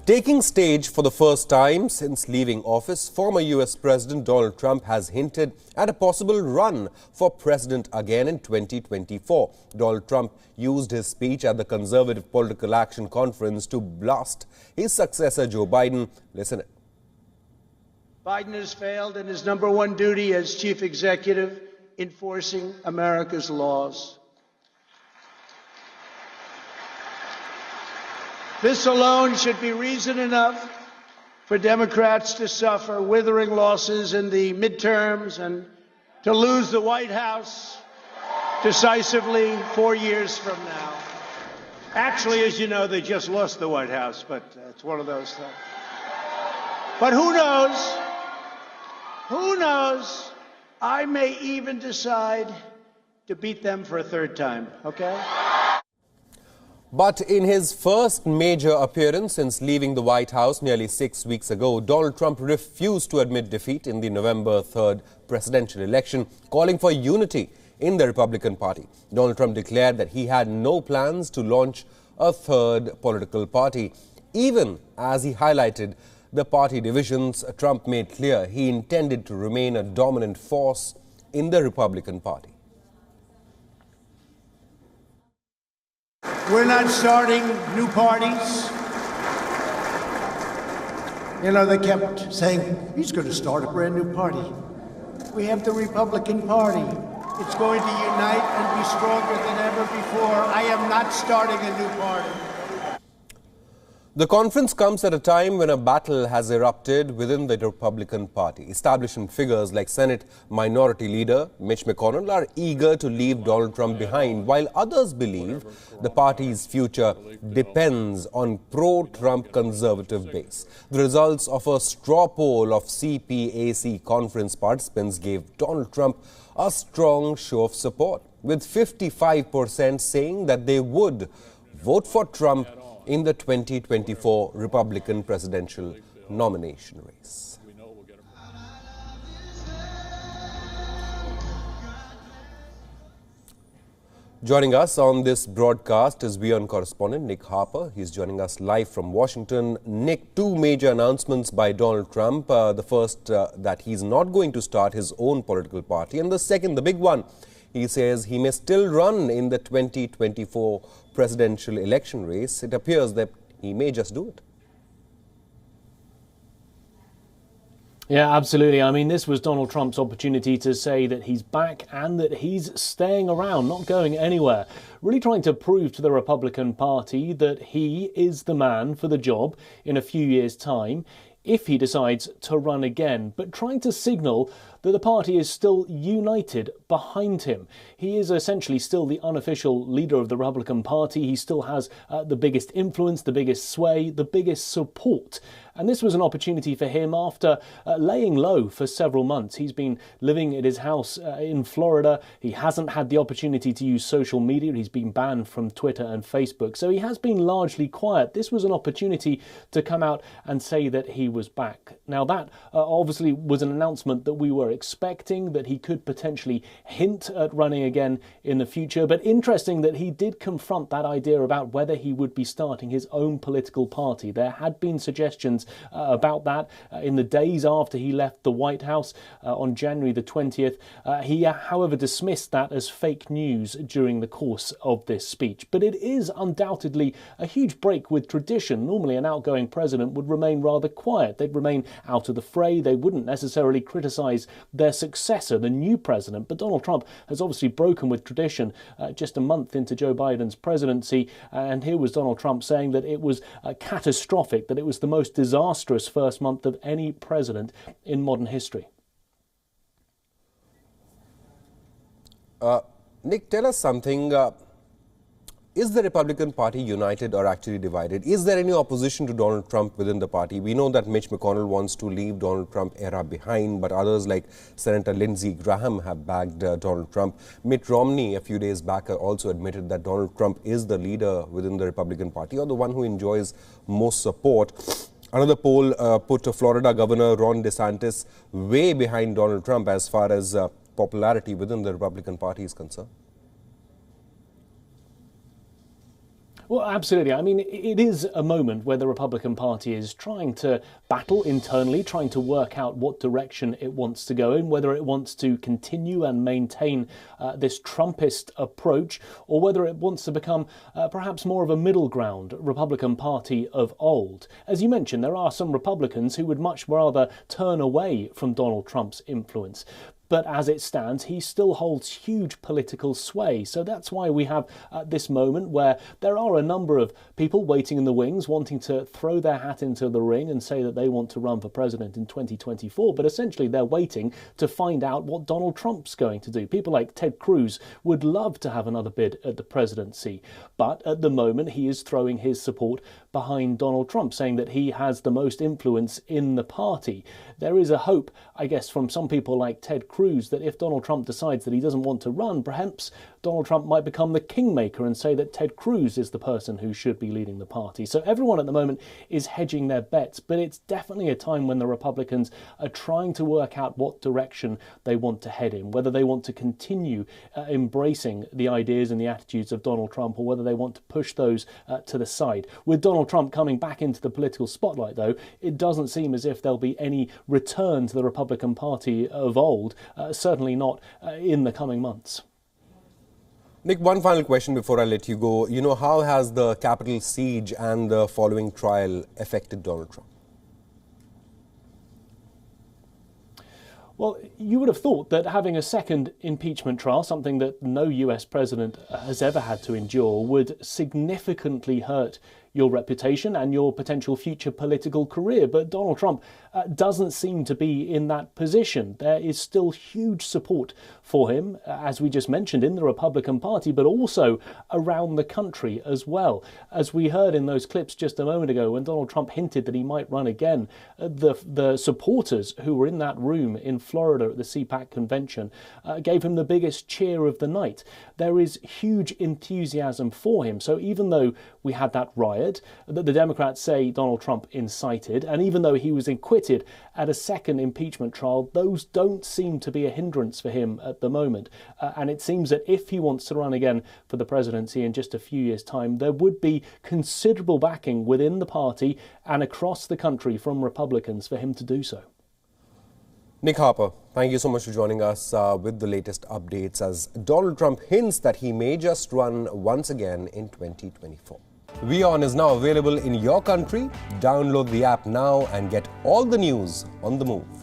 Taking stage for the first time since leaving office, former U.S. President Donald Trump has hinted at a possible run for president again in 2024. Donald Trump used his speech at the Conservative Political Action Conference to blast his successor Joe Biden. Listen in. Biden has failed in his number one duty as chief executive, enforcing America's laws. This alone should be reason enough for Democrats to suffer withering losses in the midterms and to lose the White House decisively 4 years from now. Actually, as you know, they just lost the White House, but it's one of those things. But who knows? Who knows? I may even decide to beat them for a third time, okay? But in his first major appearance since leaving the White House nearly 6 weeks ago, Donald Trump refused to admit defeat in the November 3rd presidential election, calling for unity in the Republican Party. Donald Trump declared that he had no plans to launch a third political party. Even as he highlighted the party divisions, Trump made clear he intended to remain a dominant force in the Republican Party. We're not starting new parties. You know, they kept saying, he's going to start a brand new party. We have the Republican Party. It's going to unite and be stronger than ever before. I am not starting a new party. The conference comes at a time when a battle has erupted within the Republican Party. Establishment figures like Senate Minority Leader Mitch McConnell are eager to leave Donald Trump behind, while others believe the party's future depends on pro-Trump conservative base. The results of a straw poll of CPAC conference participants gave Donald Trump a strong show of support, with 55% saying that they would vote for Trump in the 2024 Republican presidential nomination race. Joining us on this broadcast is WION correspondent Nick Harper. He's joining us live from Washington. Nick, two major announcements by Donald Trump. The first, that he's not going to start his own political party. And the second, the big one, he says he may still run in the 2024 presidential election race. It appears that he may just do it. Yeah, absolutely. I mean, this was Donald Trump's opportunity to say that he's back and that he's staying around, not going anywhere, really trying to prove to the Republican Party that he is the man for the job in a few years' time if he decides to run again, but trying to signal that the party is still united behind him. He is essentially still the unofficial leader of the Republican Party. He still has the biggest influence, the biggest sway, the biggest support. And this was an opportunity for him after laying low for several months. He's been living at his house in Florida. He hasn't had the opportunity to use social media. He's been banned from Twitter and Facebook. So he has been largely quiet. This was an opportunity to come out and say that he was back. Now that obviously was an announcement that we were expecting, that he could potentially hint at running again in the future. But interesting that he did confront that idea about whether he would be starting his own political party. There had been suggestions about that in the days after he left the White House on January the 20th. He, however, dismissed that as fake news during the course of this speech. But it is undoubtedly a huge break with tradition. Normally, an outgoing president would remain rather quiet. They'd remain out of the fray. They wouldn't necessarily criticize their successor, the new president. But Donald Trump has obviously broken with tradition just a month into Joe Biden's presidency. And here was Donald Trump saying that it was catastrophic, that it was the most disastrous first month of any president in modern history. Nick, tell us something. Is the Republican Party united or actually divided? Is there any opposition to Donald Trump within the party? We know that Mitch McConnell wants to leave Donald Trump era behind, but others like Senator Lindsey Graham have backed Donald Trump. Mitt Romney a few days back also admitted that Donald Trump is the leader within the Republican Party, or the one who enjoys most support. Another poll put Florida Governor Ron DeSantis way behind Donald Trump as far as popularity within the Republican Party is concerned. Well, absolutely. I mean, it is a moment where the Republican Party is trying to battle internally, trying to work out what direction it wants to go in, whether it wants to continue and maintain this Trumpist approach, or whether it wants to become perhaps more of a middle ground Republican Party of old. As you mentioned, there are some Republicans who would much rather turn away from Donald Trump's influence. But as it stands, he still holds huge political sway. So that's why we have this moment where there are a number of people waiting in the wings, wanting to throw their hat into the ring and say that they want to run for president in 2024. But essentially, they're waiting to find out what Donald Trump's going to do. People like Ted Cruz would love to have another bid at the presidency. But at the moment, he is throwing his support behind Donald Trump, saying that he has the most influence in the party. There is a hope, I guess, from some people like Ted Cruz that if Donald Trump decides that he doesn't want to run, perhaps Donald Trump might become the kingmaker and say that Ted Cruz is the person who should be leading the party. So everyone at the moment is hedging their bets, but it's definitely a time when the Republicans are trying to work out what direction they want to head in, whether they want to continue embracing the ideas and the attitudes of Donald Trump, or whether they want to push those to the side. With Donald Trump coming back into the political spotlight, though, it doesn't seem as if there'll be any return to the Republican Party of old, certainly not in the coming months. Nick, one final question before I let you go. How has the Capitol siege and the following trial affected Donald Trump? Well, you would have thought that having a second impeachment trial, something that no US president has ever had to endure, would significantly hurt your reputation and your potential future political career. But Donald Trump doesn't seem to be in that position. There is still huge support for him, as we just mentioned, in the Republican Party, but also around the country as well. As we heard in those clips just a moment ago, when Donald Trump hinted that he might run again, the supporters who were in that room in Florida at the CPAC convention gave him the biggest cheer of the night. There is huge enthusiasm for him. So even though we had that riot that the Democrats say Donald Trump incited, and even though he was acquitted at a second impeachment trial, those don't seem to be a hindrance for him at the moment. And it seems that if he wants to run again for the presidency in just a few years' time, there would be considerable backing within the party and across the country from Republicans for him to do so. Nick Harper, thank you so much for joining us with the latest updates as Donald Trump hints that he may just run once again in 2024. WION is now available in your country. Download the app now and get all the news on the move.